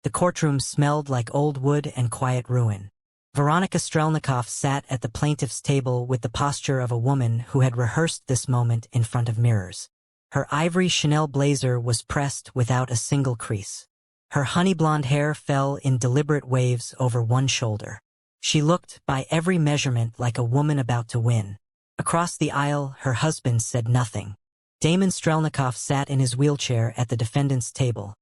The courtroom smelled like old wood and quiet ruin. Veronica Strelnikov sat at the plaintiff's table with the posture of a woman who had rehearsed this moment in front of mirrors. Her ivory Chanel blazer was pressed without a single crease. Her honey-blonde hair fell in deliberate waves over one shoulder. She looked, by every measurement, like a woman about to win. Across the aisle, her husband said nothing. Damon Strelnikov sat in his wheelchair at the defendant's table,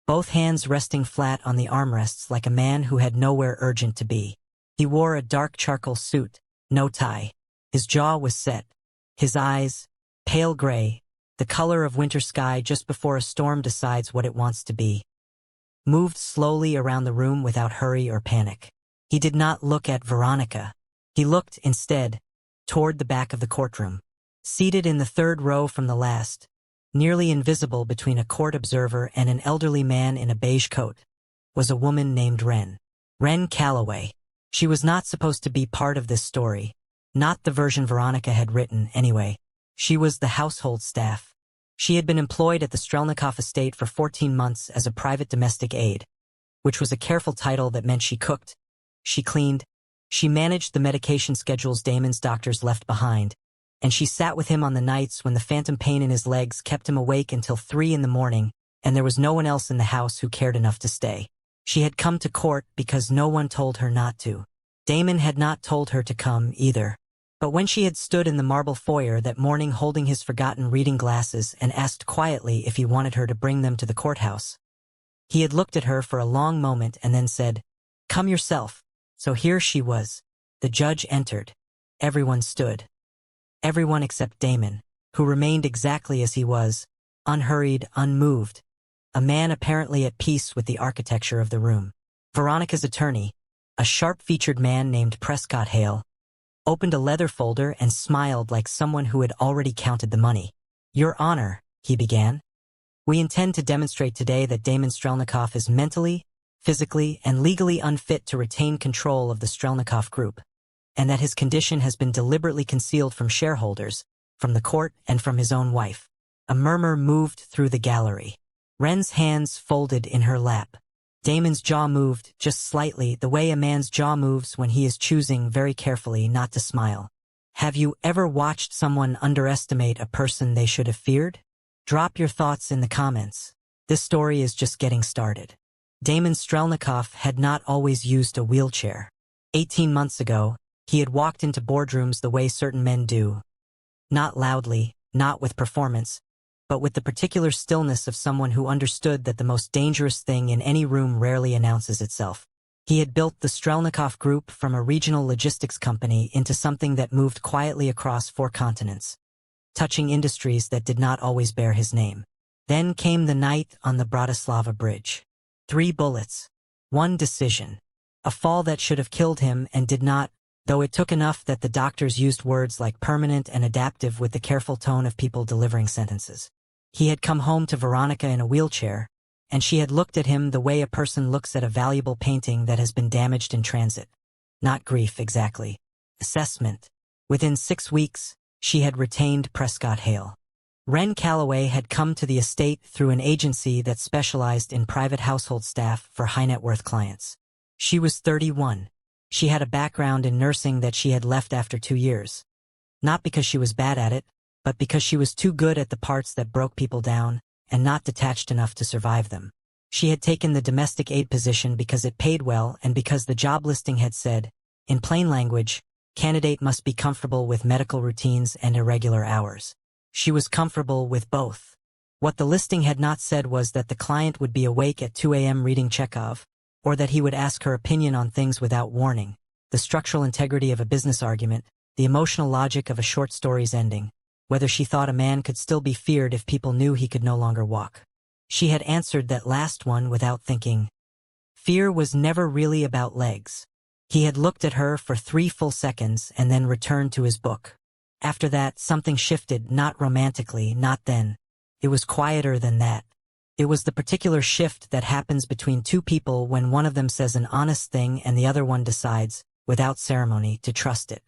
both hands resting flat on the armrests like a man who had nowhere urgent to be. He wore a dark charcoal suit, no tie. His jaw was set. His eyes, pale gray, the color of winter sky just before a storm decides what it wants to be, moved slowly around the room without hurry or panic. He did not look at Veronica. He looked, instead, toward the back of the courtroom. Seated in the third row from the last, nearly invisible between a court observer and an elderly man in a beige coat, was a woman named Wren Calloway. She was not supposed to be part of this story, not the version Veronica had written, anyway. She was the household staff. She had been employed at the Strelnikov estate for 14 months as a private domestic aide, which was a careful title that meant she cooked, she cleaned, she managed the medication schedules Damon's doctors left behind, and she sat with him on the nights when the phantom pain in his legs kept him awake until 3 in the morning, and there was no one else in the house who cared enough to stay. She had come to court because no one told her not to. Damon had not told her to come, either. But when she had stood in the marble foyer that morning holding his forgotten reading glasses and asked quietly if he wanted her to bring them to the courthouse, he had looked at her for a long moment and then said, "Come yourself." So here she was. The judge entered. Everyone stood. Everyone except Damon, who remained exactly as he was, unhurried, unmoved, a man apparently at peace with the architecture of the room. Veronica's attorney, a sharp-featured man named Prescott Hale, opened a leather folder and smiled like someone who had already counted the money. "Your Honor," he began, "we intend to demonstrate today that Damon Strelnikov is mentally, physically, and legally unfit to retain control of the Strelnikov Group, and that his condition has been deliberately concealed from shareholders, from the court, and from his own wife." A murmur moved through the gallery. Wren's hands folded in her lap. Damon's jaw moved, just slightly, the way a man's jaw moves when he is choosing very carefully not to smile. Have you ever watched someone underestimate a person they should have feared? Drop your thoughts in the comments. This story is just getting started. Damon Strelnikov had not always used a wheelchair. 18 months ago, he had walked into boardrooms the way certain men do. Not loudly, not with performance, but with the particular stillness of someone who understood that the most dangerous thing in any room rarely announces itself. He had built the Strelnikov Group from a regional logistics company into something that moved quietly across 4 continents, touching industries that did not always bear his name. Then came the night on the Bratislava Bridge. 3 bullets. 1 decision. A fall that should have killed him and did not, though it took enough that the doctors used words like permanent and adaptive with the careful tone of people delivering sentences. He had come home to Veronica in a wheelchair, and she had looked at him the way a person looks at a valuable painting that has been damaged in transit. Not grief, exactly. Assessment. Within 6 weeks, she had retained Prescott Hale. Wren Calloway had come to the estate through an agency that specialized in private household staff for high-net-worth clients. She was 31. She had a background in nursing that she had left after 2 years. Not because she was bad at it, but because she was too good at the parts that broke people down, and not detached enough to survive them. She had taken the domestic aid position because it paid well and because the job listing had said, in plain language, candidate must be comfortable with medical routines and irregular hours. She was comfortable with both. What the listing had not said was that the client would be awake at 2 a.m. reading Chekhov, or that he would ask her opinion on things without warning, the structural integrity of a business argument, the emotional logic of a short story's ending, whether she thought a man could still be feared if people knew he could no longer walk. She had answered that last one without thinking. Fear was never really about legs. He had looked at her for 3 full seconds and then returned to his book. After that, something shifted, not romantically, not then. It was quieter than that. It was the particular shift that happens between 2 people when one of them says an honest thing and the other one decides, without ceremony, to trust it.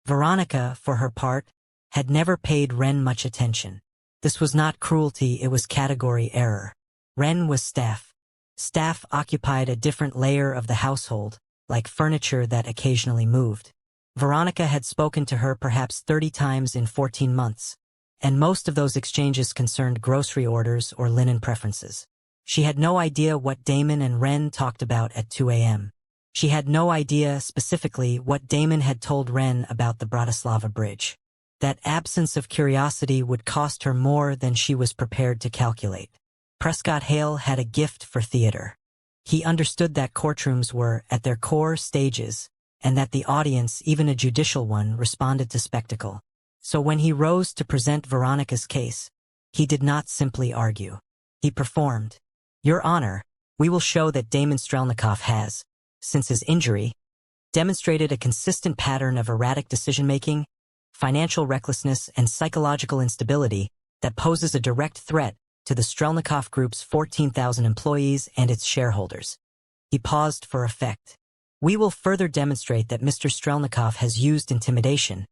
Veronica, for her part, had never paid Wren much attention. This was not cruelty, it was category error. Wren was staff. Staff occupied a different layer of the household, like furniture that occasionally moved. Veronica had spoken to her perhaps 30 times in 14 months, and most of those exchanges concerned grocery orders or linen preferences. She had no idea what Damon and Ren talked about at 2 a.m. She had no idea specifically what Damon had told Ren about the Bratislava Bridge. That absence of curiosity would cost her more than she was prepared to calculate. Prescott Hale had a gift for theater. He understood that courtrooms were, at their core, stages, and that the audience, even a judicial one, responded to spectacle. So when he rose to present Veronica's case, he did not simply argue. He performed. Your Honor, we will show that Damon Strelnikov has, since his injury, demonstrated a consistent pattern of erratic decision-making, financial recklessness, and psychological instability that poses a direct threat to the Strelnikov Group's 14,000 employees and its shareholders. He paused for effect. We will further demonstrate that Mr. Strelnikov has used intimidation,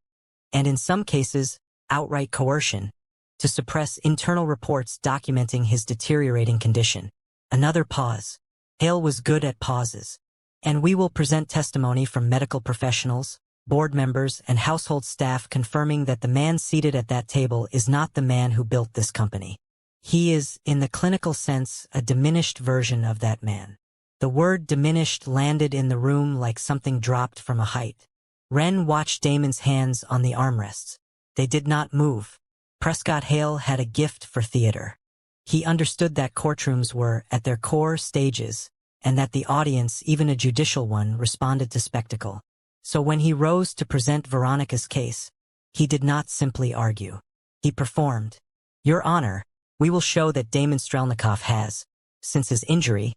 and in some cases, outright coercion, to suppress internal reports documenting his deteriorating condition. Another pause. Hale was good at pauses. And we will present testimony from medical professionals, board members, and household staff confirming that the man seated at that table is not the man who built this company. He is, in the clinical sense, a diminished version of that man. The word diminished landed in the room like something dropped from a height. Ren watched Damon's hands on the armrests. They did not move. Prescott Hale had a gift for theater. He understood that courtrooms were, at their core, stages, and that the audience, even a judicial one, responded to spectacle. So when he rose to present Veronica's case, he did not simply argue. He performed. Your Honor, we will show that Damon Strelnikov has, since his injury,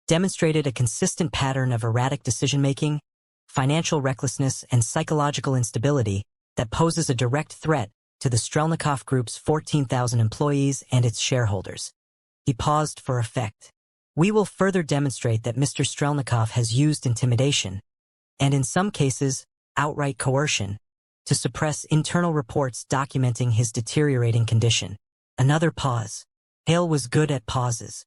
demonstrated a consistent pattern of erratic decision-making, financial recklessness, and psychological instability that poses a direct threat to the Strelnikov Group's 14,000 employees and its shareholders. He paused for effect. We will further demonstrate that Mr. Strelnikov has used intimidation, and in some cases, outright coercion, to suppress internal reports documenting his deteriorating condition. Another pause. Hale was good at pauses.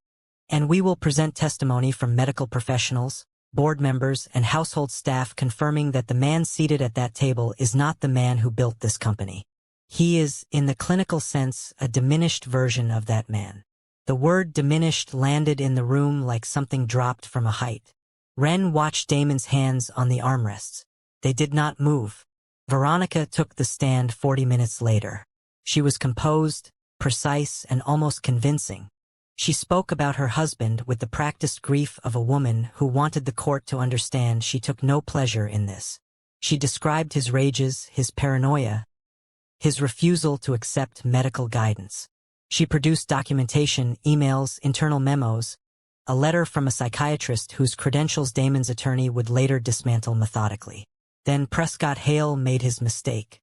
And we will present testimony from medical professionals, board members, and household staff confirming that the man seated at that table is not the man who built this company. He is, in the clinical sense, a diminished version of that man. The word diminished landed in the room like something dropped from a height. Ren watched Damon's hands on the armrests. They did not move. Veronica took the stand 40 minutes later. She was composed, precise, and almost convincing. She spoke about her husband with the practiced grief of a woman who wanted the court to understand she took no pleasure in this. She described his rages, his paranoia, his refusal to accept medical guidance. She produced documentation, emails, internal memos, a letter from a psychiatrist whose credentials Damon's attorney would later dismantle methodically. Then Prescott Hale made his mistake.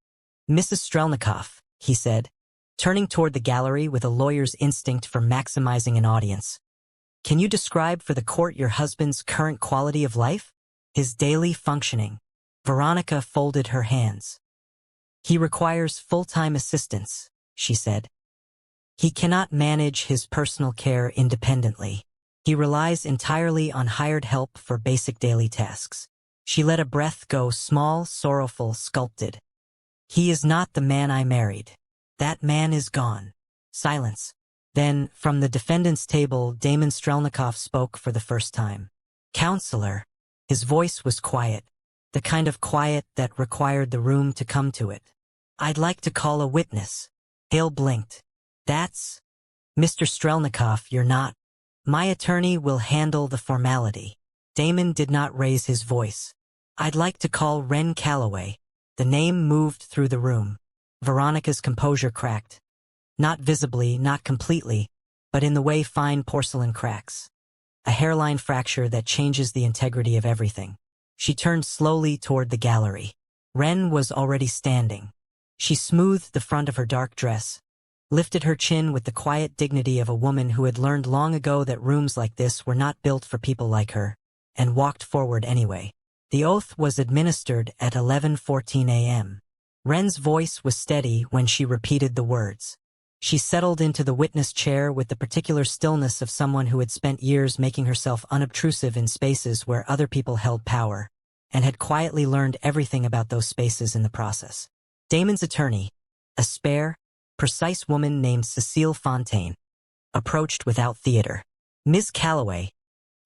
Mrs. Strelnikov, he said, turning toward the gallery with a lawyer's instinct for maximizing an audience. Can you describe for the court your husband's current quality of life? His daily functioning. Veronica folded her hands. He requires full-time assistance, she said. He cannot manage his personal care independently. He relies entirely on hired help for basic daily tasks. She let a breath go, small, sorrowful, sculpted. He is not the man I married. That man is gone. Silence. Then, from the defendant's table, Damon Strelnikov spoke for the first time. Counselor. His voice was quiet, the kind of quiet that required the room to come to it. I'd like to call a witness. Hale blinked. That's... Mr. Strelnikov, you're not. My attorney will handle the formality. Damon did not raise his voice. I'd like to call Ren Calloway. The name moved through the room. Veronica's composure cracked. Not visibly, not completely, but in the way fine porcelain cracks. A hairline fracture that changes the integrity of everything. She turned slowly toward the gallery. Ren was already standing. She smoothed the front of her dark dress, lifted her chin with the quiet dignity of a woman who had learned long ago that rooms like this were not built for people like her, and walked forward anyway. The oath was administered at 11:14 a.m. Ren's voice was steady when she repeated the words. She settled into the witness chair with the particular stillness of someone who had spent years making herself unobtrusive in spaces where other people held power, and had quietly learned everything about those spaces in the process. Damon's attorney, a spare, precise woman named Cecile Fontaine, approached without theater. Ms. Calloway,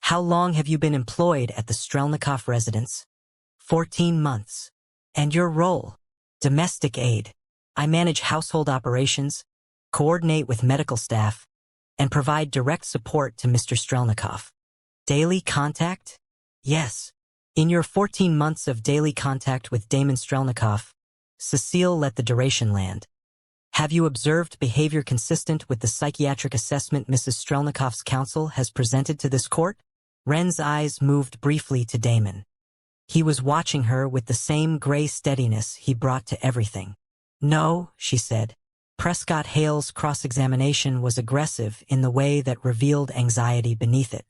how long have you been employed at the Strelnikov residence? 14 months. And your role? Domestic aid. I manage household operations, coordinate with medical staff, and provide direct support to Mr. Strelnikov. Daily contact? Yes. In your 14 months of daily contact with Damon Strelnikov, Cecile let the duration land. Have you observed behavior consistent with the psychiatric assessment Mrs. Strelnikov's counsel has presented to this court? Wren's eyes moved briefly to Damon. He was watching her with the same gray steadiness he brought to everything. No, she said. Prescott Hale's cross-examination was aggressive in the way that revealed anxiety beneath it.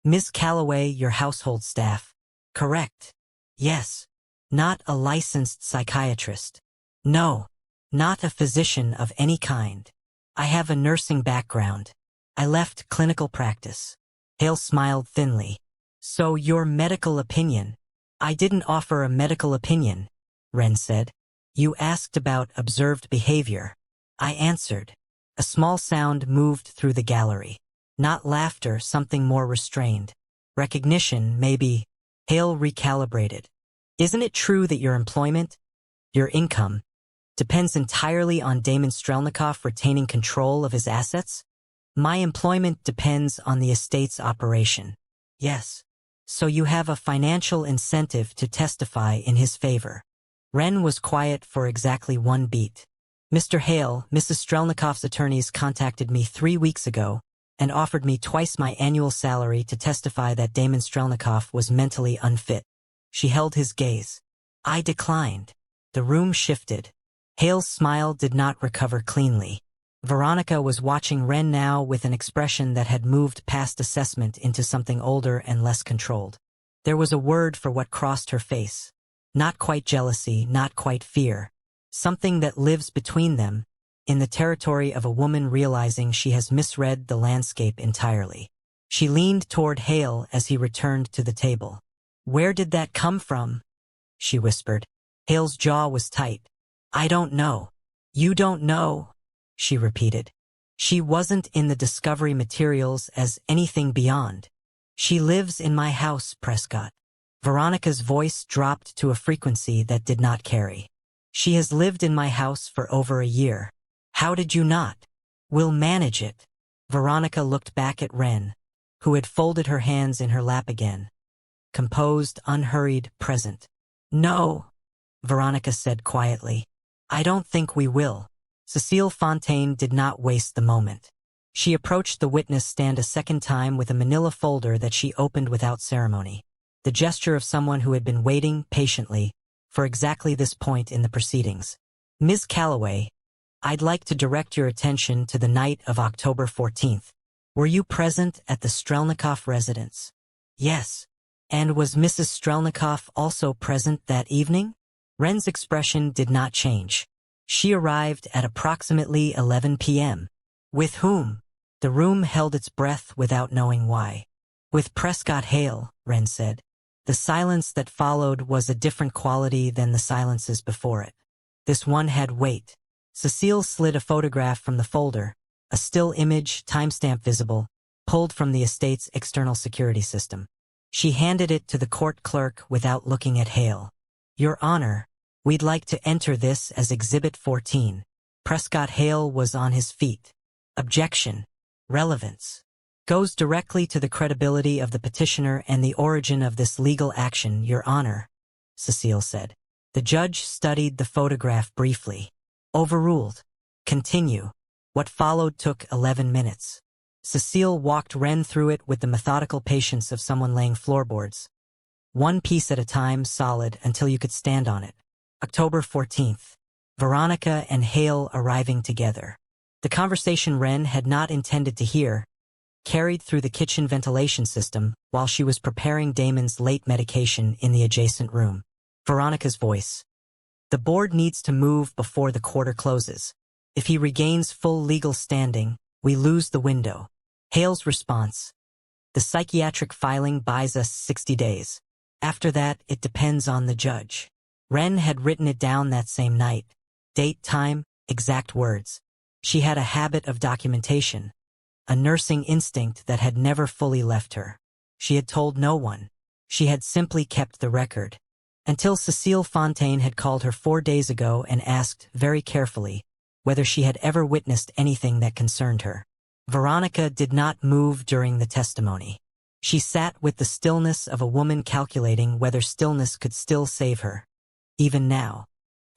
Ms. Calloway, your household staff. Correct. Yes. Not a licensed psychiatrist. No. Not a physician of any kind. I have a nursing background. I left clinical practice. Hale smiled thinly. So your medical opinion? I didn't offer a medical opinion, Wren said. You asked about observed behavior. I answered. A small sound moved through the gallery. Not laughter, something more restrained. Recognition, maybe. Hale recalibrated. Isn't it true that your employment, your income, depends entirely on Damon Strelnikov retaining control of his assets? My employment depends on the estate's operation. Yes. So you have a financial incentive to testify in his favor. Wren was quiet for exactly one beat. Mr. Hale, Mrs. Strelnikov's attorneys contacted me 3 weeks ago and offered me twice my annual salary to testify that Damon Strelnikov was mentally unfit. She held his gaze. I declined. The room shifted. Hale's smile did not recover cleanly. Veronica was watching Wren now with an expression that had moved past assessment into something older and less controlled. There was a word for what crossed her face. Not quite jealousy, not quite fear. Something that lives between them, in the territory of a woman realizing she has misread the landscape entirely. She leaned toward Hale as he returned to the table. Where did that come from? She whispered. Hale's jaw was tight. I don't know. You don't know? She repeated. She wasn't in the discovery materials as anything beyond. She lives in my house, Prescott. Veronica's voice dropped to a frequency that did not carry. She has lived in my house for over a year. How did you not? We'll manage it. Veronica looked back at Wren, who had folded her hands in her lap again. Composed, unhurried, present. No, Veronica said quietly. I don't think we will. Cecile Fontaine did not waste the moment. She approached the witness stand a second time with a manila folder that she opened without ceremony. The gesture of someone who had been waiting patiently for exactly this point in the proceedings. Ms. Calloway, I'd like to direct your attention to the night of October 14th. Were you present at the Strelnikov residence? Yes. And was Mrs. Strelnikov also present that evening? Wren's expression did not change. She arrived at approximately 11 p.m. With whom? The room held its breath without knowing why. With Prescott Hale, Wren said. The silence that followed was a different quality than the silences before it. This one had weight. Cecile slid a photograph from the folder, a still image, timestamp visible, pulled from the estate's external security system. She handed it to the court clerk without looking at Hale. Your Honor, we'd like to enter this as Exhibit 14. Prescott Hale was on his feet. Objection. Relevance. Goes directly to the credibility of the petitioner and the origin of this legal action, Your Honor, Cecile said. The judge studied the photograph briefly. Overruled. Continue. What followed took 11 minutes. Cecile walked Wren through it with the methodical patience of someone laying floorboards. One piece at a time, solid, until you could stand on it. October 14th. Veronica and Hale arriving together. The conversation Wren had not intended to hear, carried through the kitchen ventilation system while she was preparing Damon's late medication in the adjacent room. Veronica's voice. The board needs to move before the quarter closes. If he regains full legal standing, we lose the window. Hale's response: the psychiatric filing buys us 60 days. After that, it depends on the judge. Wren had written it down that same night. Date, time, exact words. She had a habit of documentation, a nursing instinct that had never fully left her. She had told no one. She had simply kept the record. Until Cecile Fontaine had called her 4 days ago and asked, very carefully, whether she had ever witnessed anything that concerned her. Veronica did not move during the testimony. She sat with the stillness of a woman calculating whether stillness could still save her. Even now,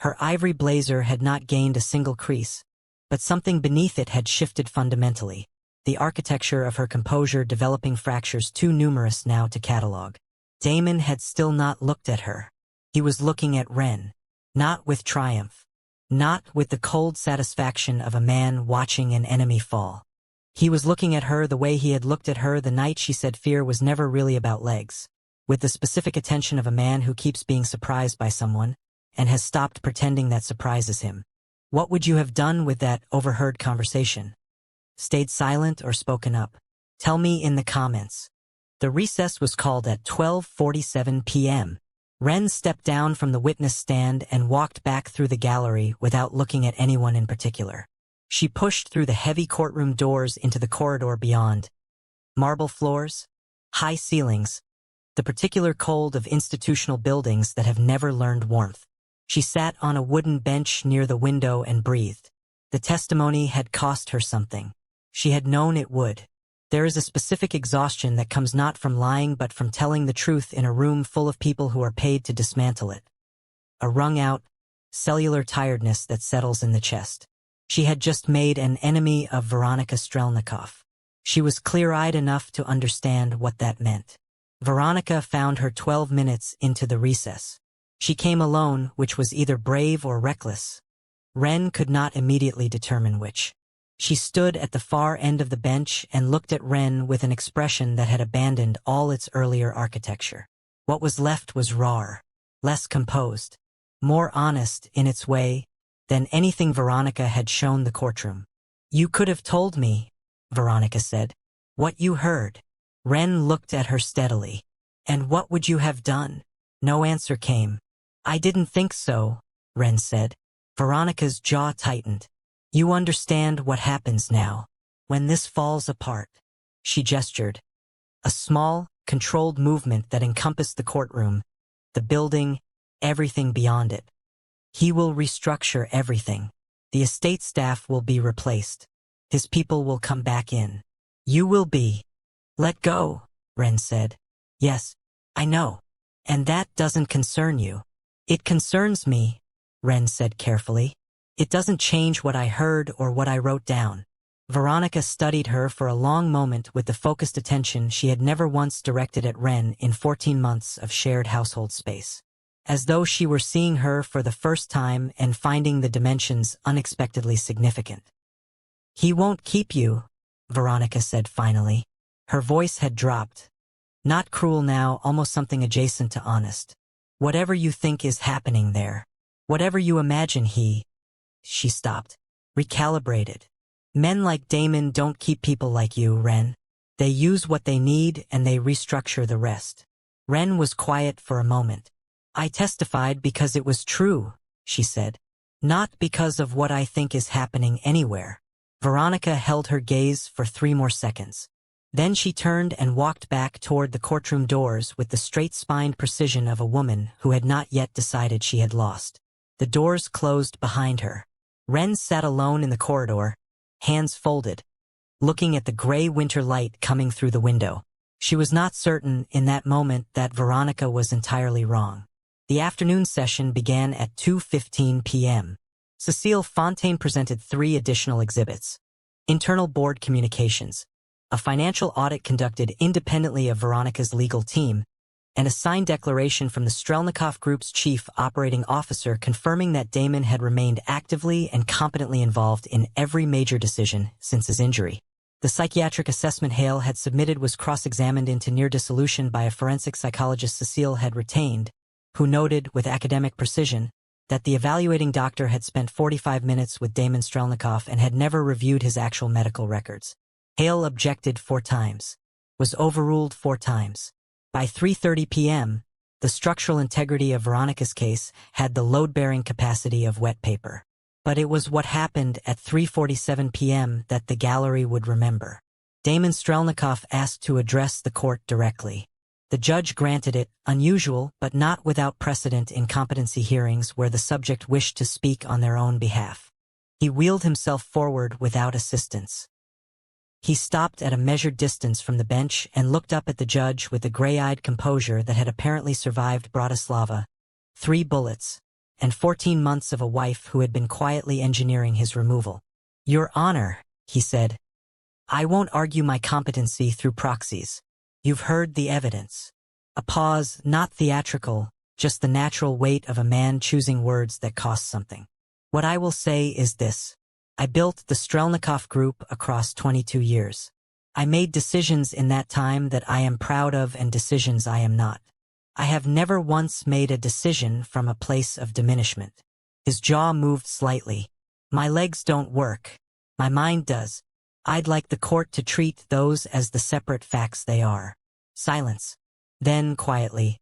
her ivory blazer had not gained a single crease, but something beneath it had shifted fundamentally, the architecture of her composure developing fractures too numerous now to catalogue. Damon had still not looked at her. He was looking at Wren, not with triumph, not with the cold satisfaction of a man watching an enemy fall. He was looking at her the way he had looked at her the night she said fear was never really about legs, with the specific attention of a man who keeps being surprised by someone and has stopped pretending that surprises him. What would you have done with that overheard conversation? Stayed silent or spoken up? Tell me in the comments. The recess was called at 12:47 p.m. Wren stepped down from the witness stand and walked back through the gallery without looking at anyone in particular. She pushed through the heavy courtroom doors into the corridor beyond. Marble floors, high ceilings, the particular cold of institutional buildings that have never learned warmth. She sat on a wooden bench near the window and breathed. The testimony had cost her something. She had known it would. There is a specific exhaustion that comes not from lying but from telling the truth in a room full of people who are paid to dismantle it. A wrung-out, cellular tiredness that settles in the chest. She had just made an enemy of Veronica Strelnikov. She was clear-eyed enough to understand what that meant. Veronica found her 12 minutes into the recess. She came alone, which was either brave or reckless. Wren could not immediately determine which. She stood at the far end of the bench and looked at Wren with an expression that had abandoned all its earlier architecture. What was left was rawer, less composed, more honest in its way than anything Veronica had shown the courtroom. You could have told me, Veronica said, what you heard. Wren looked at her steadily. And what would you have done? No answer came. I didn't think so, Wren said. Veronica's jaw tightened. You understand what happens now, when this falls apart. She gestured. A small, controlled movement that encompassed the courtroom, the building, everything beyond it. He will restructure everything. The estate staff will be replaced. His people will come back in. You will be. Let go, Wren said. Yes, I know. And that doesn't concern you. It concerns me, Wren said carefully. It doesn't change what I heard or what I wrote down. Veronica studied her for a long moment with the focused attention she had never once directed at Wren in 14 months of shared household space. As though she were seeing her for the first time and finding the dimensions unexpectedly significant. He won't keep you, Veronica said finally. Her voice had dropped. Not cruel now, almost something adjacent to honest. Whatever you think is happening there. Whatever you imagine She stopped. Recalibrated. Men like Damon don't keep people like you, Wren. They use what they need and they restructure the rest. Wren was quiet for a moment. I testified because it was true, she said. Not because of what I think is happening anywhere. Veronica held her gaze for 3 more seconds. Then she turned and walked back toward the courtroom doors with the straight-spined precision of a woman who had not yet decided she had lost. The doors closed behind her. Wren sat alone in the corridor, hands folded, looking at the gray winter light coming through the window. She was not certain in that moment that Veronica was entirely wrong. The afternoon session began at 2:15 p.m. Cecile Fontaine presented 3 additional exhibits. Internal board communications, a financial audit conducted independently of Veronica's legal team, and a signed declaration from the Strelnikov Group's chief operating officer confirming that Damon had remained actively and competently involved in every major decision since his injury. The psychiatric assessment Hale had submitted was cross-examined into near dissolution by a forensic psychologist Cecile had retained, who noted with academic precision that the evaluating doctor had spent 45 minutes with Damon Strelnikov and had never reviewed his actual medical records. Hale objected 4 times. Was overruled 4 times. By 3:30 p.m., the structural integrity of Veronica's case had the load-bearing capacity of wet paper. But it was what happened at 3:47 p.m. that the gallery would remember. Damon Strelnikov asked to address the court directly. The judge granted it, unusual but not without precedent in competency hearings where the subject wished to speak on their own behalf. He wheeled himself forward without assistance. He stopped at a measured distance from the bench and looked up at the judge with the gray-eyed composure that had apparently survived Bratislava, 3 bullets, and 14 months of a wife who had been quietly engineering his removal. "Your Honor," he said, "I won't argue my competency through proxies. You've heard the evidence." A pause, not theatrical, just the natural weight of a man choosing words that cost something. "What I will say is this. I built the Strelnikov Group across 22 years. I made decisions in that time that I am proud of and decisions I am not. I have never once made a decision from a place of diminishment." His jaw moved slightly. "My legs don't work. My mind does. I'd like the court to treat those as the separate facts they are." Silence. Then, quietly,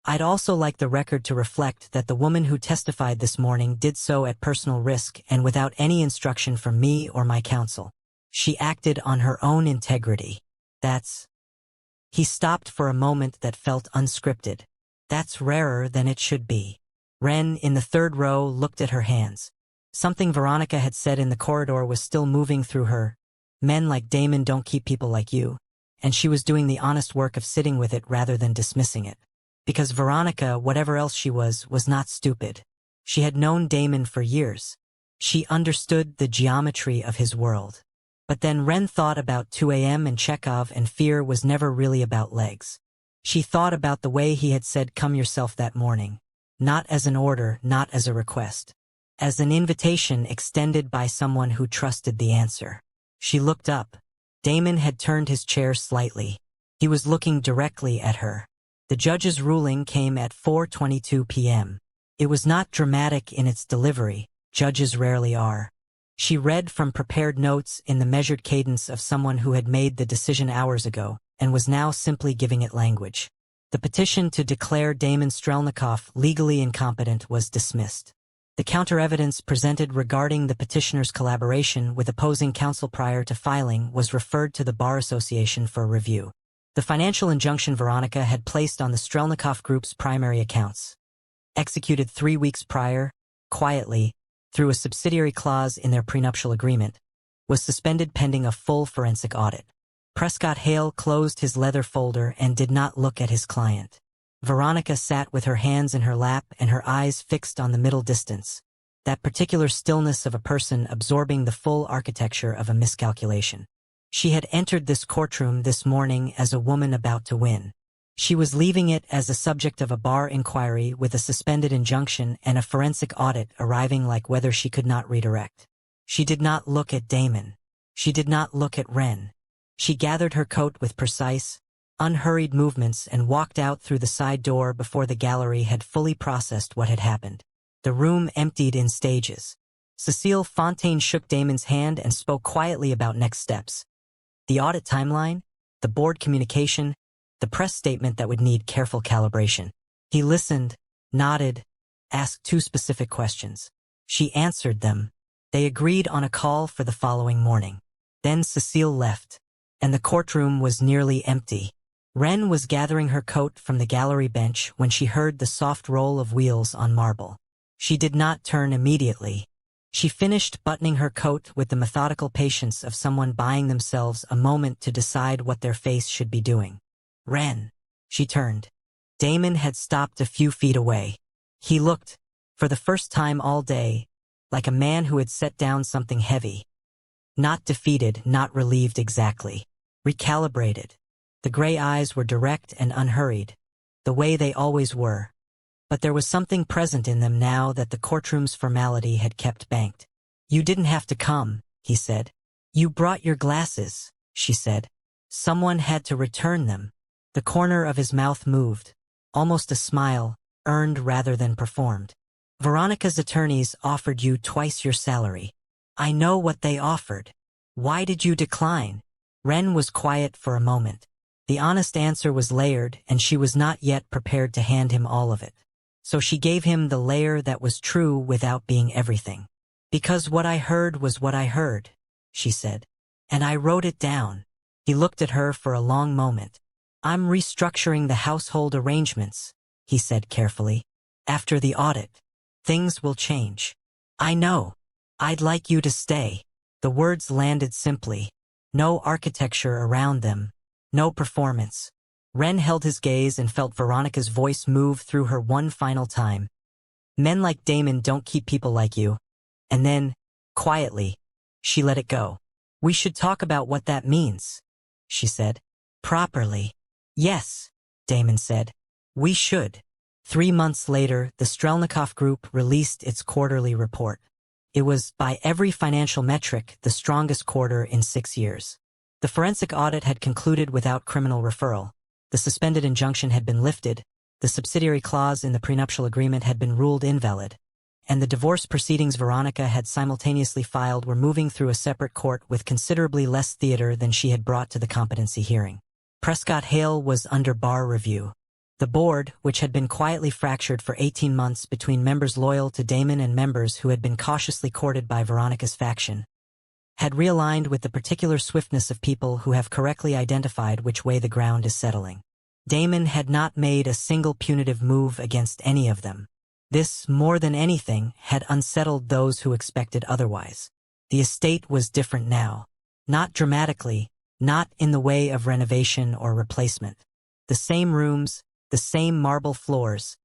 "I'd also like the record to reflect that the woman who testified this morning did so at personal risk and without any instruction from me or my counsel. She acted on her own integrity. That's—" He stopped for a moment that felt unscripted. "That's rarer than it should be." Wren, in the 3rd row, looked at her hands. Something Veronica had said in the corridor was still moving through her. Men like Damon don't keep people like you. And she was doing the honest work of sitting with it rather than dismissing it. Because Veronica, whatever else she was not stupid. She had known Damon for years. She understood the geometry of his world. But then Wren thought about 2 a.m. and Chekhov, and fear was never really about legs. She thought about the way he had said "come yourself" that morning. Not as an order, not as a request. As an invitation extended by someone who trusted the answer. She looked up. Damon had turned his chair slightly. He was looking directly at her. The judge's ruling came at 4:22 p.m. It was not dramatic in its delivery. Judges rarely are. She read from prepared notes in the measured cadence of someone who had made the decision hours ago, and was now simply giving it language. The petition to declare Damon Strelnikov legally incompetent was dismissed. The counter-evidence presented regarding the petitioner's collaboration with opposing counsel prior to filing was referred to the Bar Association for review. The financial injunction Veronica had placed on the Strelnikov Group's primary accounts, executed 3 weeks prior, quietly, through a subsidiary clause in their prenuptial agreement, was suspended pending a full forensic audit. Prescott Hale closed his leather folder and did not look at his client. Veronica sat with her hands in her lap and her eyes fixed on the middle distance, that particular stillness of a person absorbing the full architecture of a miscalculation. She had entered this courtroom this morning as a woman about to win. She was leaving it as a subject of a bar inquiry with a suspended injunction and a forensic audit arriving like whether she could not redirect. She did not look at Damon. She did not look at Wren. She gathered her coat with precise, unhurried movements and walked out through the side door before the gallery had fully processed what had happened. The room emptied in stages. Cecile Fontaine shook Damon's hand and spoke quietly about next steps. The audit timeline, the board communication, the press statement that would need careful calibration. He listened, nodded, asked 2 specific questions. She answered them. They agreed on a call for the following morning. Then Cecile left, and the courtroom was nearly empty. Wren was gathering her coat from the gallery bench when she heard the soft roll of wheels on marble. She did not turn immediately. She finished buttoning her coat with the methodical patience of someone buying themselves a moment to decide what their face should be doing. "Wren." She turned. Damon had stopped a few feet away. He looked, for the first time all day, like a man who had set down something heavy. Not defeated, not relieved exactly. Recalibrated. The gray eyes were direct and unhurried, the way they always were. But there was something present in them now that the courtroom's formality had kept banked. "You didn't have to come," he said. "You brought your glasses," she said. "Someone had to return them." The corner of his mouth moved, almost a smile, earned rather than performed. Veronica's attorneys offered you twice your salary. I know what they offered. Why did you decline? Ren was quiet for a moment. The honest answer was layered, and she was not yet prepared to hand him all of it. So she gave him the layer that was true without being everything. Because what I heard was what I heard, she said. And I wrote it down. He looked at her for a long moment. I'm restructuring the household arrangements, he said carefully. After the audit, things will change. I know. I'd like you to stay. The words landed simply. No architecture around them. No performance. Ren held his gaze and felt Veronica's voice move through her one final time. Men like Damon don't keep people like you. And then, quietly, she let it go. We should talk about what that means, she said. Properly. Yes, Damon said. We should. 3 months later, the Strelnikov Group released its quarterly report. It was, by every financial metric, the strongest quarter in 6 years. The forensic audit had concluded without criminal referral. The suspended injunction had been lifted. The subsidiary clause in the prenuptial agreement had been ruled invalid. And the divorce proceedings Veronica had simultaneously filed were moving through a separate court with considerably less theater than she had brought to the competency hearing. Prescott Hale was under bar review. The board, which had been quietly fractured for 18 months between members loyal to Damon and members who had been cautiously courted by Veronica's faction, had realigned with the particular swiftness of people who have correctly identified which way the ground is settling. Damon had not made a single punitive move against any of them. This, more than anything, had unsettled those who expected otherwise. The estate was different now. Not dramatically, not in the way of renovation or replacement. The same rooms, the same marble floors,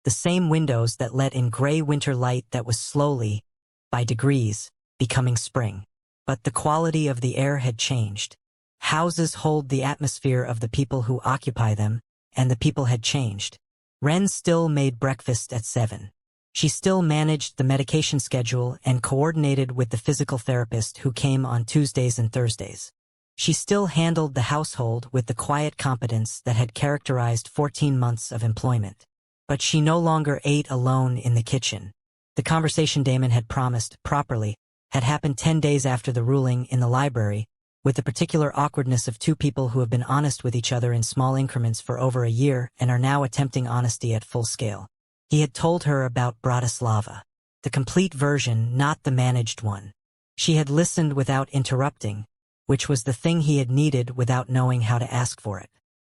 the same windows that let in gray winter light that was slowly, by degrees, becoming spring. But the quality of the air had changed. Houses hold the atmosphere of the people who occupy them, and the people had changed. Ren still made breakfast at 7. She still managed the medication schedule and coordinated with the physical therapist who came on Tuesdays and Thursdays. She still handled the household with the quiet competence that had characterized 14 months of employment. But she no longer ate alone in the kitchen. The conversation Damon had promised, properly, had happened 10 days after the ruling in the library, with the particular awkwardness of two people who have been honest with each other in small increments for over a year and are now attempting honesty at full scale. He had told her about Bratislava. The complete version, not the managed one. She had listened without interrupting, which was the thing he had needed without knowing how to ask for it.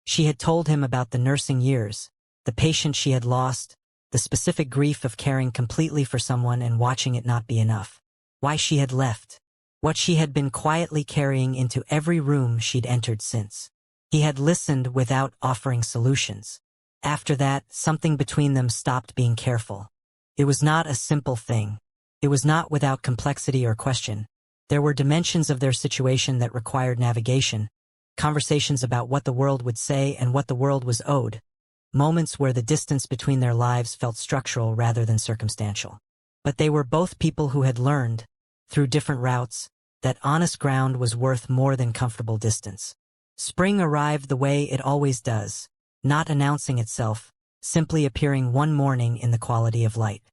She had told him about the nursing years, the patient she had lost, the specific grief of caring completely for someone and watching it not be enough. Why she had left. What she had been quietly carrying into every room she'd entered since. He had listened without offering solutions. After that, something between them stopped being careful. It was not a simple thing. It was not without complexity or question. There were dimensions of their situation that required navigation, conversations about what the world would say and what the world was owed, moments where the distance between their lives felt structural rather than circumstantial. But they were both people who had learned, through different routes, that honest ground was worth more than comfortable distance. Spring arrived the way it always does, not announcing itself, simply appearing one morning in the quality of light.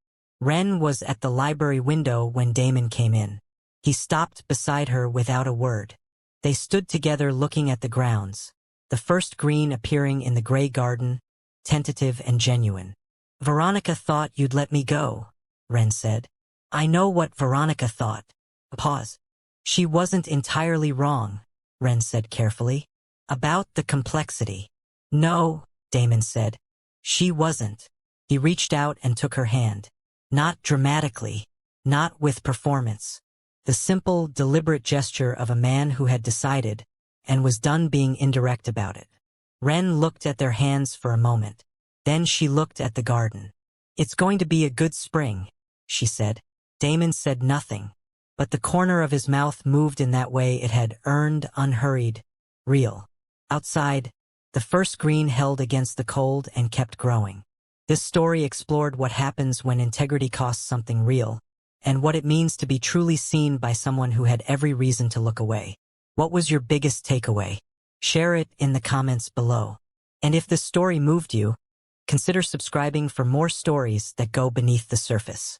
Ren was at the library window when Damon came in. He stopped beside her without a word. They stood together looking at the grounds, the first green appearing in the gray garden, tentative and genuine. Veronica thought you'd let me go, Ren said. I know what Veronica thought. A pause. She wasn't entirely wrong, Ren said carefully. About the complexity. No, Damon said. She wasn't. He reached out and took her hand. Not dramatically. Not with performance. The simple, deliberate gesture of a man who had decided, and was done being indirect about it. Ren looked at their hands for a moment. Then she looked at the garden. It's going to be a good spring, she said. Damon said nothing, but the corner of his mouth moved in that way it had earned, unhurried, real. Outside, the first green held against the cold and kept growing. This story explored what happens when integrity costs something real, and what it means to be truly seen by someone who had every reason to look away. What was your biggest takeaway? Share it in the comments below. And if this story moved you, Consider subscribing for more stories that go beneath the surface.